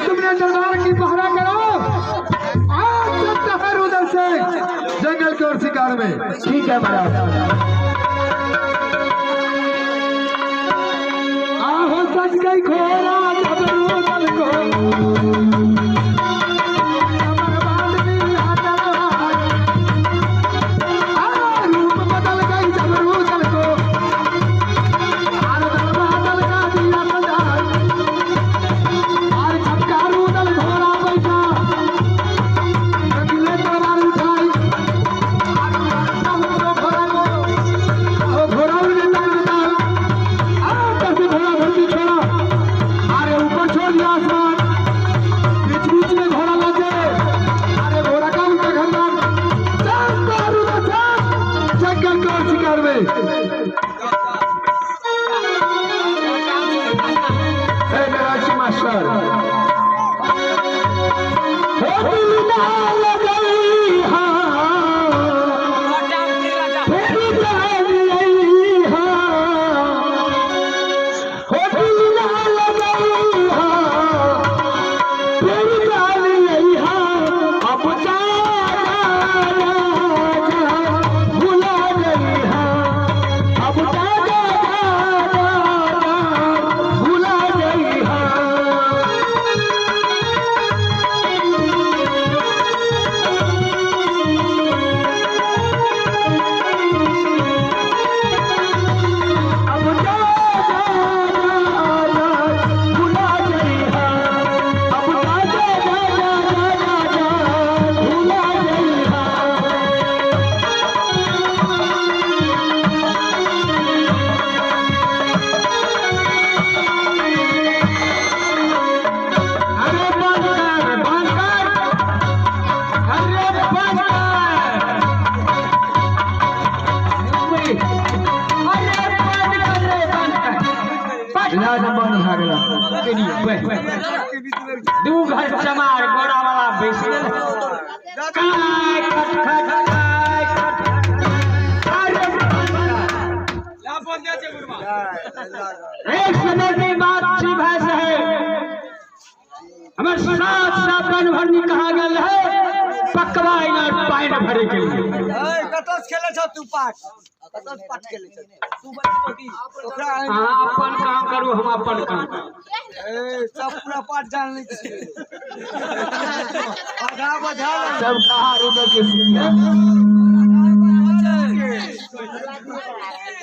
तुमने दरबार की पहरा करो, आज चलता है उधर से जंगल की ओर शिकार में। ठीक है महाराज। आहो सच गई खोरा जबरूदल को, दू घर चमार गोरा वाला बैसी एक समय की बात सी भैंस है हमें सात साबन भरनी कहा गया है पकवा इनार पानी भरे के लिए कतस खेले छ तू पाठ कतस पाठ खेले छ तू बड़ी ओकरा हां अपन काम करू हम अपन काम ए सब पूरा पाठ जान ले छी आधा बधा सब कहा रुक के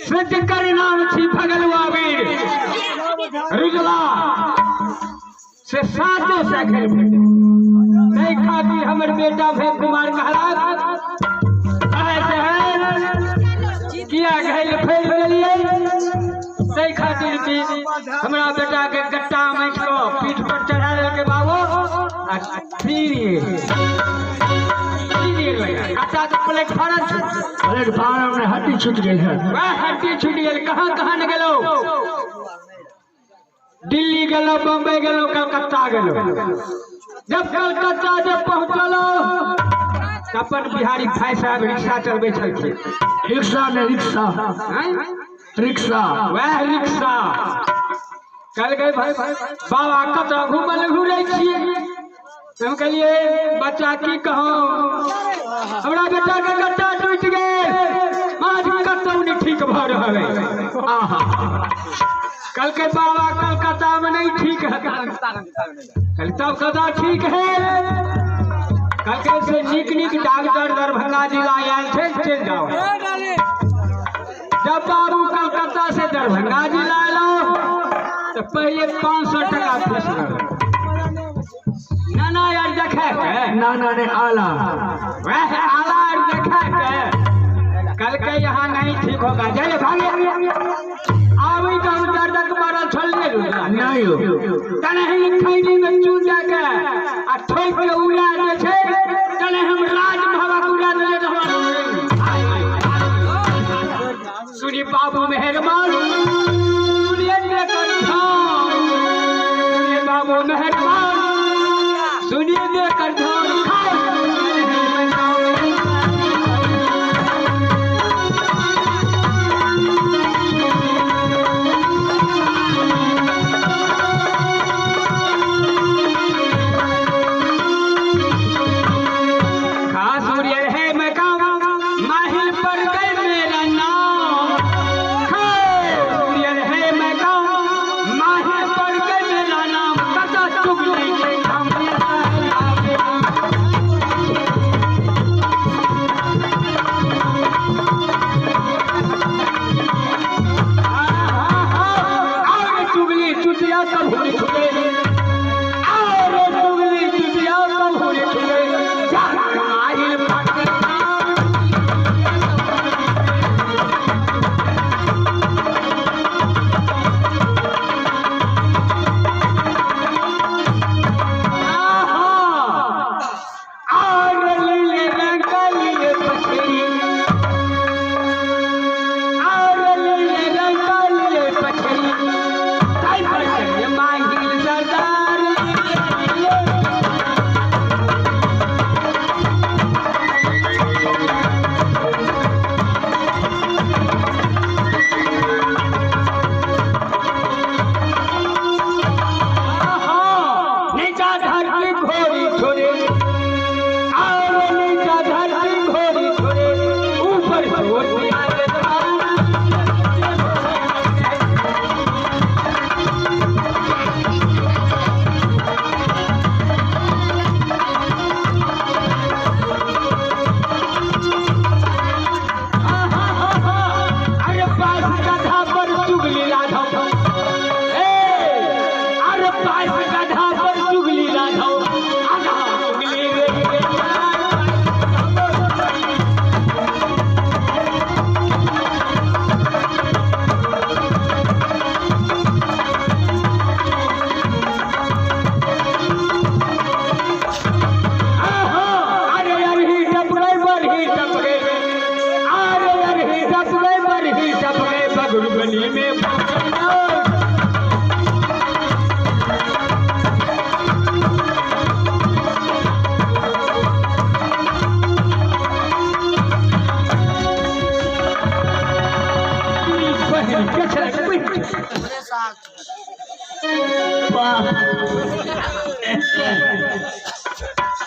सिद्ध कर नाम छी भगलवा वीर रुजला से सातों से खेल नहीं खाती हमर बेटा भे कुमार महाराज ऐसे है किया गहल फैल गलिए नहीं खातिर की हमरा बेटा के गट्टा मैच को पीठ पर चढ़ा के बाबू अच्छा तो प्लेटफार्म में हड्डी छूट गई है वह हड्डी छूट गई कहाँ न गेलो दिल्ली गेलो बम्बई गेलो कलकत्ता गेलो जब कलकत्ता जब पहुंचलो अपन बिहारी भाई साहब रिक्शा चलबे छलखिन रिक्शा ने रिक्शा रिक्शा वह रिक्शा कल गए भाई बाबा कतौ घूमल घूरे छिए हम कहलिए बच्चा की कहो हमरा बेटा के गट्टा टूट गए आज कतौ नहीं ठीक भ रहल है आहा कल के बाबा कलकत्ता में नहीं ठीक है कल तब कदा ठीक है कल के से निक डॉक्टर दरभंगा जिला आयल थे चल जाओ जब बाबू कलकत्ता से दरभंगा जिला लो तो पहले 500 टका फीस लगा नाना यार देखा के नाना ने आला वह आला यार देखा के कल के यहाँ नहीं ठीक होगा जय भागे आवे तो हम दर्द मारल छोड़ले नहीं हो तने हम खैनी में चूर जाके आ ठोक के उड़ा दे छे तने हम राज भवा उड़ा दे सुनी बाबू मेहरबान सुनिए देकर धाम सुनिए बाबू मेहरबान सुनिए देकर धाम दुतिया कभूरी खुले अरे दुगली दुतिया कभूरी खुले जाहिल पाकिस्तान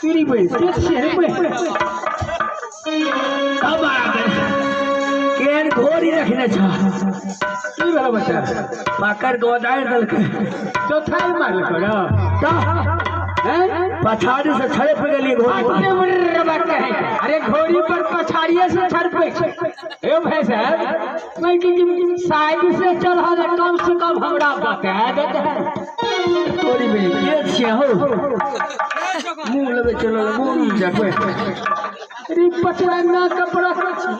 तेरी बहन कैसे है बहन कब आ गए केन घोड़ी रखने छा की वाला बच्चा पाकर गोदाय दल के तो थाई मार करो तो हैं पछाड़ी से छड़े पे गली घोड़ी अरे घोड़ी पर पछाड़िए से छड़ पे ए भाई साहब मैं कि साइड से चढ़ा दे कम से कम हमरा बता देते थोड़ी बड़ी ये छिया हो मुंह लगे चलो मुंह जाके अरे पछड़ा ना कपड़ा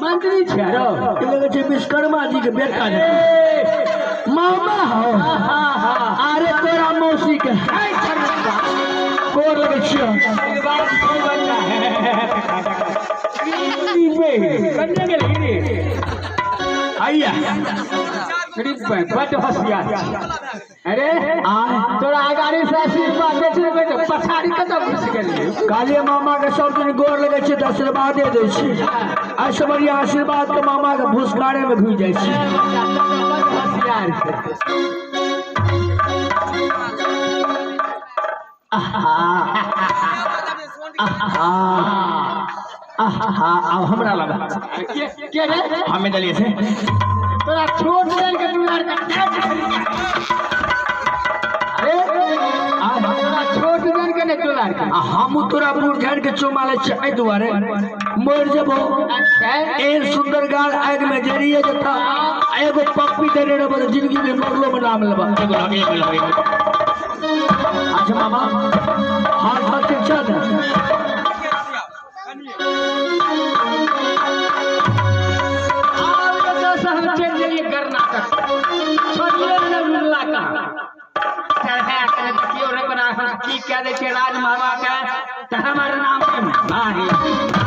मंत्री छरो के लगे छे विश्वकर्मा जी के बेटा ने मामा हो अरे तोरा मौसी के कोर लगे छियो बात कोई बच्चा है कन्या के लगी आइया गरीब भाई बड़ होशियार अरे तोरा आगारी से आशीर्वाद दे छे बेटा पछाड़ी कत घुस गेली काली मामा के सब दिन गोर लगे छे तो आशीर्वाद दे दे छे आ सबरिया आशीर्वाद के मामा के भूसकारे में घुस जाय छे होशियार अब हमरा लगा के रे हमें दलिए से तोरा छोट देन के दुलार का अरे तोरा छोट देन के ने दुलार का हम तोरा बूढ़ घेर के चुमा ले छै दुआरे मर जेबो ए सुंदर गाल आग में जरिए जता एगो पप्पी देने रे बद जिंदगी में मरलो में नाम लेबा एगो लगे अच्छा मामा हाथ हाथ के चल की कह दे राज मामा का हमारे नाम